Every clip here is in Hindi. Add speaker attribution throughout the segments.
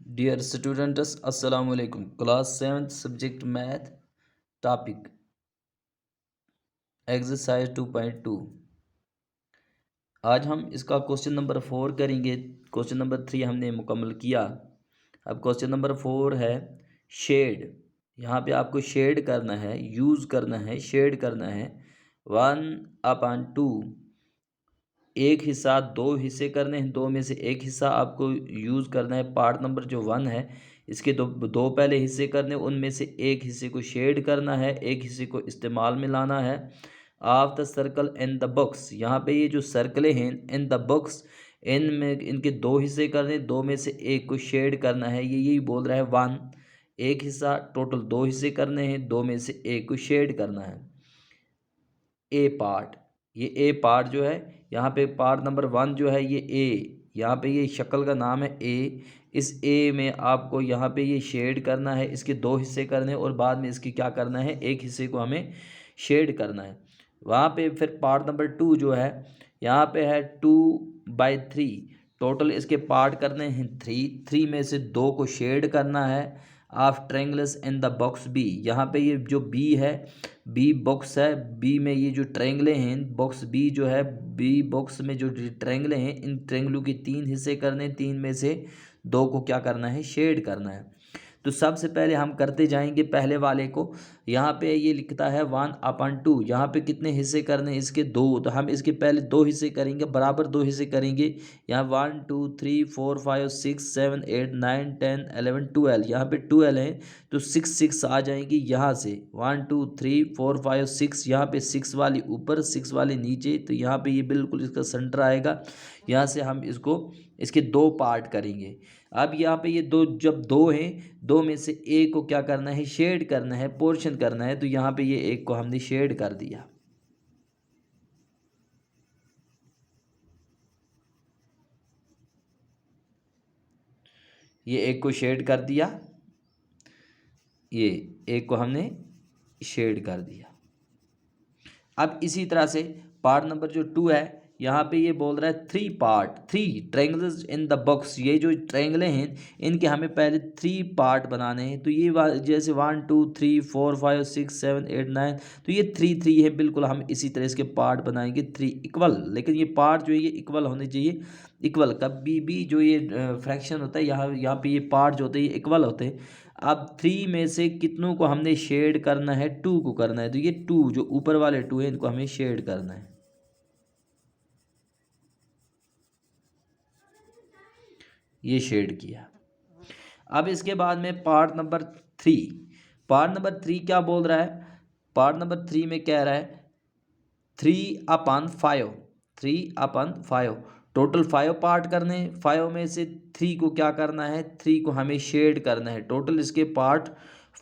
Speaker 1: Dear students, Assalamu alaikum. Class 7th subject math topic exercise 2.2. आज हम इसका क्वेश्चन नंबर 4 करेंगे। क्वेश्चन नंबर 3 हमने मुकम्मल किया। अब क्वेश्चन नंबर 4 है शेड। यहाँ पे आपको शेड करना है, यूज़ करना है, शेड करना है। 1/2 एक हिस्सा दो हिस्से करने हैं, दो में से एक हिस्सा आपको यूज़ करना है। पार्ट नंबर जो 1 है इसके दो दो पहले हिस्से करने, उनमें से एक हिस्से को शेड करना है, एक हिस्से को इस्तेमाल में लाना है। Of the circle in the box, यहाँ पे ये जो सर्कलें हैं इन द बॉक्स, इनमें इनके दो हिस्से करने, दो में से एक को शेड करना है। ये यही बोल रहा है 1 एक हिस्सा, टोटल दो हिस्से करने हैं, दो में से एक को शेड करना है। ए पार्ट, ये ए पार्ट जो है यहाँ पे पार्ट नंबर 1 जो है ये ए, यहाँ पे ये शक्ल का नाम है ए। इस ए में आपको यहाँ पे ये शेड करना है, इसके दो हिस्से करने और बाद में इसकी क्या करना है, एक हिस्से को हमें शेड करना है। वहाँ पे फिर पार्ट नंबर 2 जो है यहाँ पे है 2/3, टोटल इसके पार्ट करने हैं 3 में से दो को शेड करना है। Of triangles in the box B, यहाँ पे ये जो बी है, बी बॉक्स है, बी में ये जो ट्रेंगलें हैं, बॉक्स बी जो है, बी बॉक्स में जो ट्रेंगलें हैं, इन ट्रेंगलों के 3 हिस्से करने, 3 में से दो को क्या करना है, शेड करना है। तो सबसे पहले हम करते जाएंगे पहले वाले को। यहाँ पे ये लिखता है 1/2, यहाँ पे कितने हिस्से करने, इसके दो, तो हम इसके पहले दो हिस्से करेंगे, बराबर दो हिस्से करेंगे। यहाँ 1 2 3 4 5 6 7 8 9 10 11 12, यहाँ पे 12 है तो 6 6 आ जाएंगी यहाँ से। 1 2 3 4 5 6, यहाँ पे 6 वाली ऊपर 6 वाली नीचे, तो यहाँ पे ये बिल्कुल इसका सेंटर आएगा। यहाँ से हम इसको इसके दो पार्ट करेंगे। अब यहाँ पे ये दो, जब दो हैं, दो में से एक को क्या करना है, शेड करना है, पोर्शन करना है। तो यहाँ पे ये एक को हमने शेड कर दिया। ये एक को शेड कर दिया, ये एक को हमने शेड कर दिया। अब इसी तरह से पार्ट नंबर जो 2 है, यहाँ पे ये बोल रहा है 3 ट्रायंगल्स इन द बॉक्स, ये जो ट्रायंगलें हैं इनके हमें पहले 3 पार्ट बनाने हैं। तो ये जैसे 1 2 3 4 5 6 7 8 9, तो ये 3 है, बिल्कुल हम इसी तरह इसके पार्ट बनाएंगे 3 इक्वल। लेकिन ये पार्ट जो है ये इक्वल होने चाहिए। इक्वल कभी भी जो ये फ्रैक्शन होता है, यहाँ पे ये पार्ट जो होते हैं ये इक्वल होते हैं। अब 3 में से कितनों को हमने शेड करना है, 2 को करना है। तो ये 2 जो ऊपर वाले 2 हैं इनको हमें शेड करना है। ये शेड किया। अब इसके बाद में पार्ट नंबर 3, पार्ट नंबर 3 क्या बोल रहा है, पार्ट नंबर 3 में कह रहा है 3/5, 3/5, टोटल 5 पार्ट करने, 5 में से 3 को क्या करना है, 3 को हमें शेड करना है। टोटल इसके पार्ट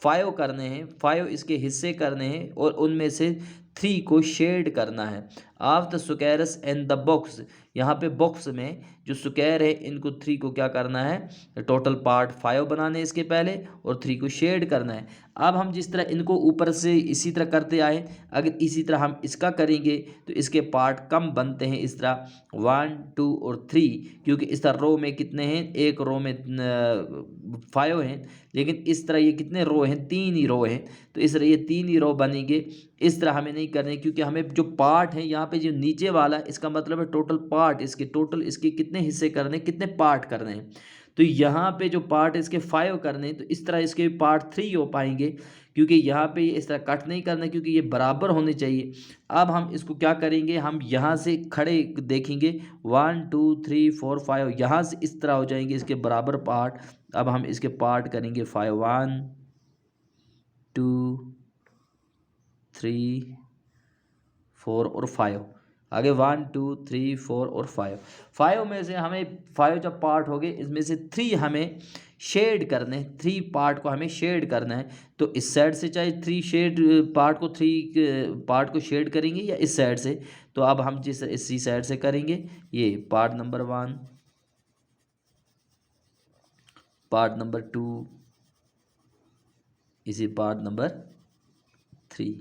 Speaker 1: 5 करने हैं, 5 इसके हिस्से करने हैं और उनमें से 3 को शेड करना है। Of the squares in the box, यहाँ पे बॉक्स में जो स्क्वायर है इनको 3 को क्या करना है, टोटल पार्ट 5 बनाने इसके पहले और 3 को शेड करना है। अब हम जिस तरह इनको ऊपर से इसी तरह करते आए, अगर इसी तरह हम इसका करेंगे तो इसके पार्ट कम बनते हैं, इस तरह 1 2 और 3, क्योंकि इस तरह रो में कितने हैं, एक रो में 5 हैं, लेकिन इस तरह ये कितने रो हैं, 3 ही रो हैं। तो इस तरह ये 3 ही रो बनेंगे। इस तरह हमें नहीं करने, क्योंकि हमें जो पार्ट है यहाँ पे जो नीचे वाला, इसका मतलब है टोटल पार्ट, इसके टोटल इसके कितने हिस्से करने, कितने पार्ट करने हैं। तो यहाँ पे जो पार्ट इसके 5 करने, तो इस तरह इसके पार्ट 3 हो पाएंगे, क्योंकि यहाँ पे इस तरह कट नहीं करना, क्योंकि ये बराबर होने चाहिए। अब हम इसको क्या करेंगे, हम यहाँ से खड़े देखेंगे 1 2 3 4 5, यहाँ से इस तरह हो जाएंगे इसके बराबर पार्ट। अब हम इसके पार्ट करेंगे 5, 1 2 3 4 और 5, आगे 1 2 3 4 और 5 में से हमें 5 जब पार्ट हो गए, इसमें से 3 हमें शेड करने, 3 पार्ट को हमें शेड करना है। तो इस साइड से चाहे 3 शेड पार्ट को 3 पार्ट को शेड करेंगे या इस साइड से, तो अब हम जिस इसी साइड से करेंगे। ये पार्ट नंबर 1, पार्ट नंबर 2, इसी पार्ट नंबर 3।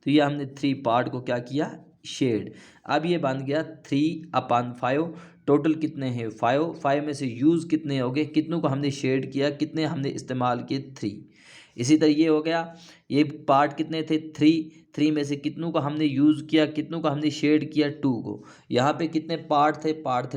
Speaker 1: तो ये हमने 3 पार्ट को क्या किया, शेड। अब ये बन गया 3/5, टोटल कितने हैं 5, 5 में से यूज़ कितने हो गए, कितनों को हमने शेड किया, कितने हमने इस्तेमाल किए 3। इसी तरह ये हो गया, ये पार्ट कितने थे 3, 3 में से कितनों को हमने यूज़ किया, कितनों को हमने शेड किया 2 को। यहाँ पे कितने पार्ट थे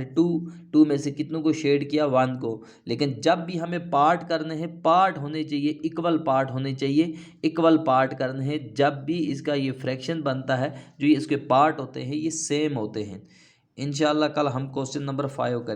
Speaker 1: 2, 2 में से कितनों को शेड किया 1 को। लेकिन जब भी हमें पार्ट करने हैं, पार्ट होने चाहिए, इक्वल पार्ट होने चाहिए, इक्वल पार्ट करने हैं। जब भी इसका ये फ्रैक्शन बनता है, जो ये इसके पार्ट होते हैं ये सेम होते हैं। इंशाल्लाह कल हम क्वेश्चन नंबर 5 करेंगे।